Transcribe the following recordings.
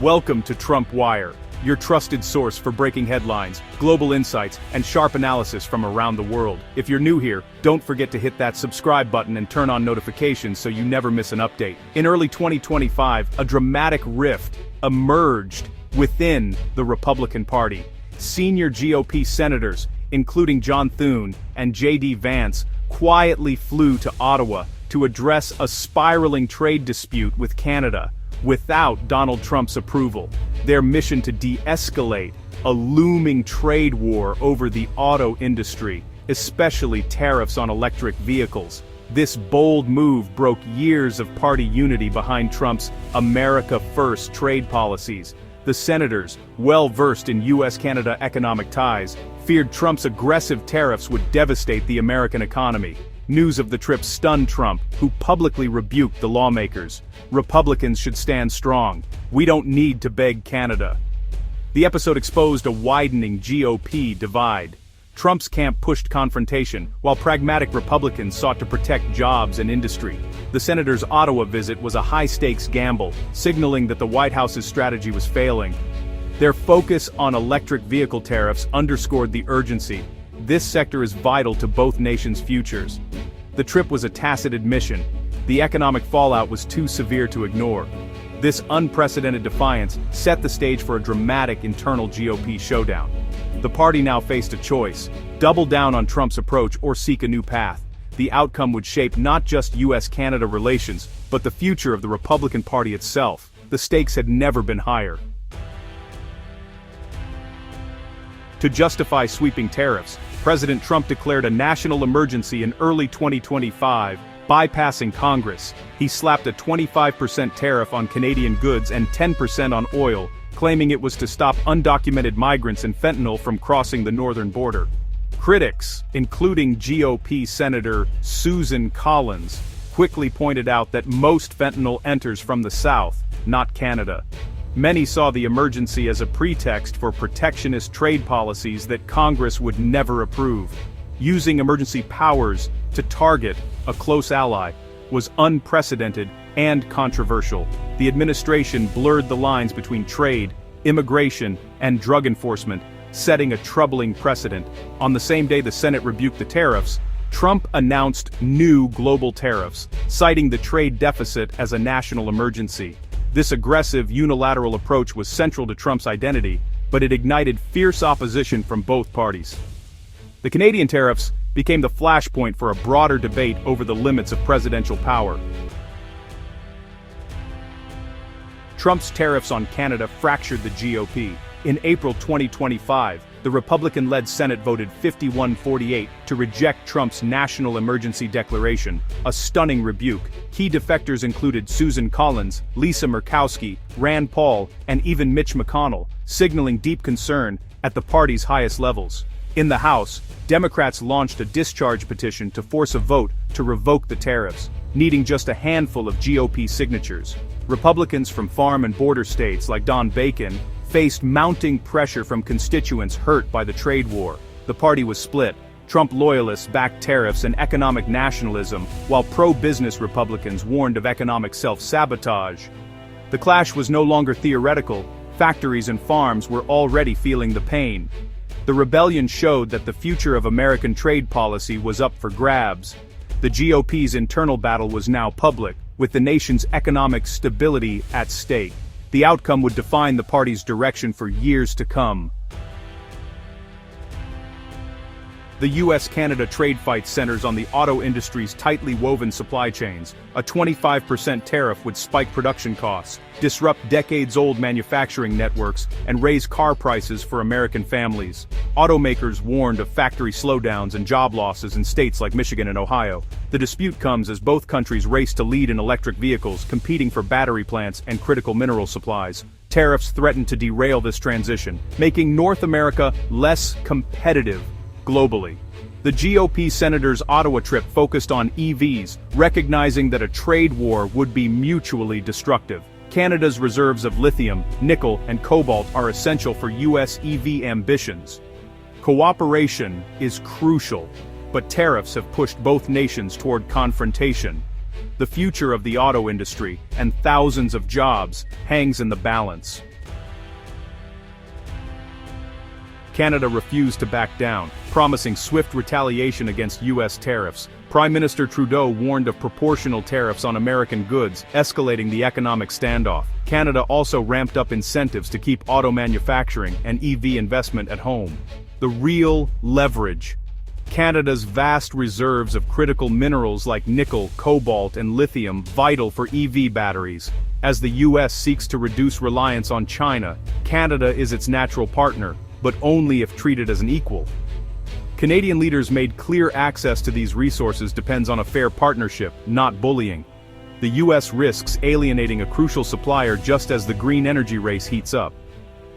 Welcome to Trump Wire, your trusted source for breaking headlines, global insights, and sharp analysis from around the world. If you're new here, don't forget to hit that subscribe button and turn on notifications so you never miss an update. In early 2025, a dramatic rift emerged within the Republican Party. Senior GOP senators, including John Thune and J.D. Vance, quietly flew to Ottawa to address a spiraling trade dispute with Canada, without Donald Trump's approval. Their mission to de-escalate a looming trade war over the auto industry, especially tariffs on electric vehicles. This bold move broke years of party unity behind Trump's America First trade policies. The senators, well-versed in U.S.-Canada economic ties, feared Trump's aggressive tariffs would devastate the American economy. News of the trip stunned Trump, who publicly rebuked the lawmakers. Republicans should stand strong. We don't need to beg Canada. The episode exposed a widening GOP divide. Trump's camp pushed confrontation, while pragmatic Republicans sought to protect jobs and industry. The senator's Ottawa visit was a high-stakes gamble, signaling that the White House's strategy was failing. Their focus on electric vehicle tariffs underscored the urgency. This sector is vital to both nations' futures. The trip was a tacit admission. The economic fallout was too severe to ignore. This unprecedented defiance set the stage for a dramatic internal GOP showdown. The party now faced a choice: double down on Trump's approach or seek a new path. The outcome would shape not just U.S.-Canada relations, but the future of the Republican Party itself. The stakes had never been higher. To justify sweeping tariffs, President Trump declared a national emergency in early 2025, bypassing Congress. He slapped a 25% tariff on Canadian goods and 10% on oil, claiming it was to stop undocumented migrants and fentanyl from crossing the northern border. Critics, including GOP Senator Susan Collins, quickly pointed out that most fentanyl enters from the South, not Canada. Many saw the emergency as a pretext for protectionist trade policies that Congress would never approve. Using emergency powers to target a close ally was unprecedented and controversial. The administration blurred the lines between trade, immigration, and drug enforcement, setting a troubling precedent. On the same day the Senate rebuked the tariffs, Trump announced new global tariffs, citing the trade deficit as a national emergency. This aggressive, unilateral approach was central to Trump's identity, but it ignited fierce opposition from both parties. The Canadian tariffs became the flashpoint for a broader debate over the limits of presidential power. Trump's tariffs on Canada fractured the GOP. In April 2025, the Republican-led Senate voted 51-48 to reject Trump's national emergency declaration, a stunning rebuke. Key defectors included Susan Collins, Lisa Murkowski, Rand Paul, and even Mitch McConnell, signaling deep concern at the party's highest levels. In the House, Democrats launched a discharge petition to force a vote to revoke the tariffs, needing just a handful of GOP signatures. Republicans from farm and border states like Don Bacon faced mounting pressure from constituents hurt by the trade war. The party was split. Trump loyalists backed tariffs and economic nationalism, while pro-business Republicans warned of economic self-sabotage. The clash was no longer theoretical. Factories and farms were already feeling the pain. The rebellion showed that the future of American trade policy was up for grabs. The GOP's internal battle was now public, with the nation's economic stability at stake. The outcome would define the party's direction for years to come. The U.S.-Canada trade fight centers on the auto industry's tightly woven supply chains. A 25% tariff would spike production costs, disrupt decades-old manufacturing networks, and raise car prices for American families. Automakers warned of factory slowdowns and job losses in states like Michigan and Ohio. The dispute comes as both countries race to lead in electric vehicles, competing for battery plants and critical mineral supplies. Tariffs threaten to derail this transition, making North America less competitive globally. The GOP senator's Ottawa trip focused on EVs, recognizing that a trade war would be mutually destructive. Canada's reserves of lithium, nickel, and cobalt are essential for U.S. EV ambitions. Cooperation is crucial, but tariffs have pushed both nations toward confrontation. The future of the auto industry and thousands of jobs hangs in the balance. Canada refused to back down, promising swift retaliation against U.S. tariffs. Prime Minister Trudeau warned of proportional tariffs on American goods, escalating the economic standoff. Canada also ramped up incentives to keep auto manufacturing and EV investment at home. The real leverage. Canada's vast reserves of critical minerals like nickel, cobalt, and lithium, vital for EV batteries. As the U.S. seeks to reduce reliance on China, Canada is its natural partner, but only if treated as an equal. Canadian leaders made clear access to these resources depends on a fair partnership, not bullying. The U.S. risks alienating a crucial supplier just as the green energy race heats up.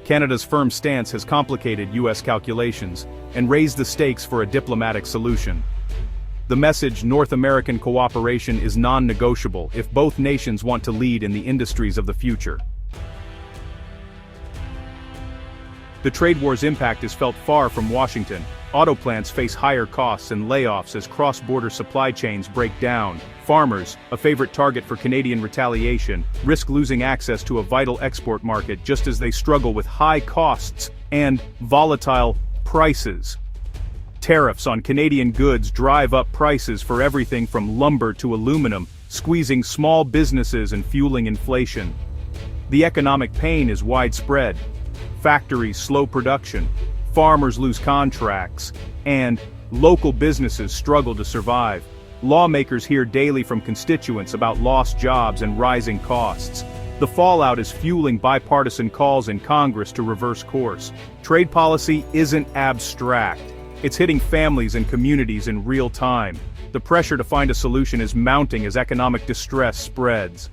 Canada's firm stance has complicated U.S. calculations and raised the stakes for a diplomatic solution. The message North American cooperation is non-negotiable if both nations want to lead in the industries of the future. The trade war's impact is felt far from Washington. Auto plants face higher costs and layoffs as cross-border supply chains break down. Farmers, a favorite target for Canadian retaliation, risk losing access to a vital export market just as they struggle with high costs and volatile prices. Tariffs on Canadian goods drive up prices for everything from lumber to aluminum, squeezing small businesses and fueling inflation. The economic pain is widespread. Factories slow production, farmers lose contracts, and local businesses struggle to survive. Lawmakers hear daily from constituents about lost jobs and rising costs. The fallout is fueling bipartisan calls in Congress to reverse course. Trade policy isn't abstract. It's hitting families and communities in real time. The pressure to find a solution is mounting as economic distress spreads.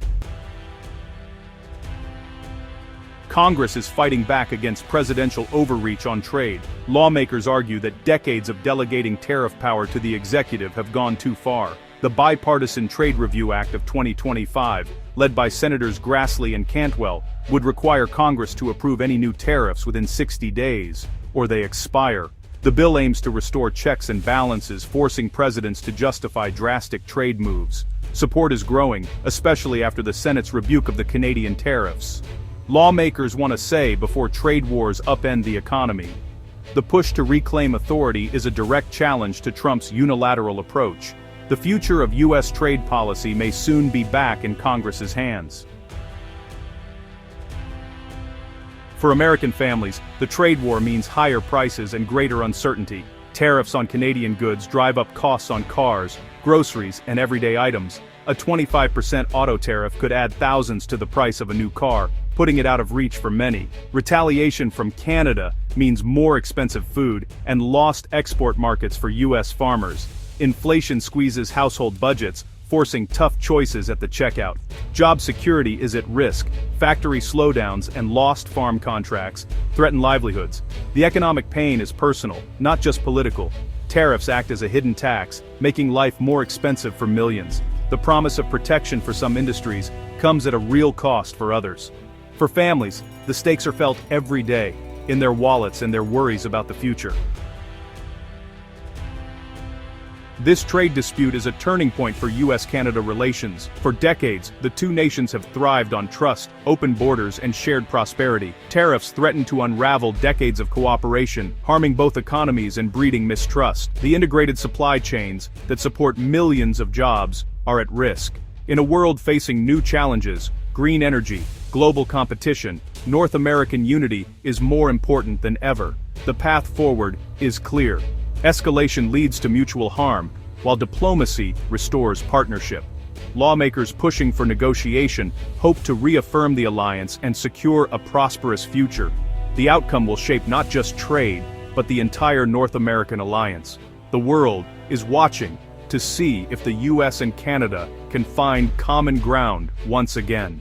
Congress is fighting back against presidential overreach on trade. Lawmakers argue that decades of delegating tariff power to the executive have gone too far. The Bipartisan Trade Review Act of 2025, led by Senators Grassley and Cantwell, would require Congress to approve any new tariffs within 60 days, or they expire. The bill aims to restore checks and balances, forcing presidents to justify drastic trade moves. Support is growing, especially after the Senate's rebuke of the Canadian tariffs. Lawmakers want a say before trade wars upend the economy. The push to reclaim authority is a direct challenge to Trump's unilateral approach. The future of U.S. trade policy may soon be back in Congress's hands. For American families, the trade war means higher prices and greater uncertainty. Tariffs on Canadian goods drive up costs on cars, groceries, and everyday items. A 25% auto tariff could add thousands to the price of a new car, putting it out of reach for many. Retaliation from Canada means more expensive food and lost export markets for U.S. farmers. Inflation squeezes household budgets, forcing tough choices at the checkout. Job security is at risk. Factory slowdowns and lost farm contracts threaten livelihoods. The economic pain is personal, not just political. Tariffs act as a hidden tax, making life more expensive for millions. The promise of protection for some industries comes at a real cost for others. For families, the stakes are felt every day, in their wallets and their worries about the future. This trade dispute is a turning point for U.S.-Canada relations. For decades, the two nations have thrived on trust, open borders, and shared prosperity. Tariffs threaten to unravel decades of cooperation, harming both economies and breeding mistrust. The integrated supply chains that support millions of jobs are at risk. In a world facing new challenges, green energy, global competition, North American unity is more important than ever. The path forward is clear. Escalation leads to mutual harm, while diplomacy restores partnership. Lawmakers pushing for negotiation hope to reaffirm the alliance and secure a prosperous future. The outcome will shape not just trade, but the entire North American alliance. The world is watching to see if the U.S. and Canada can find common ground once again.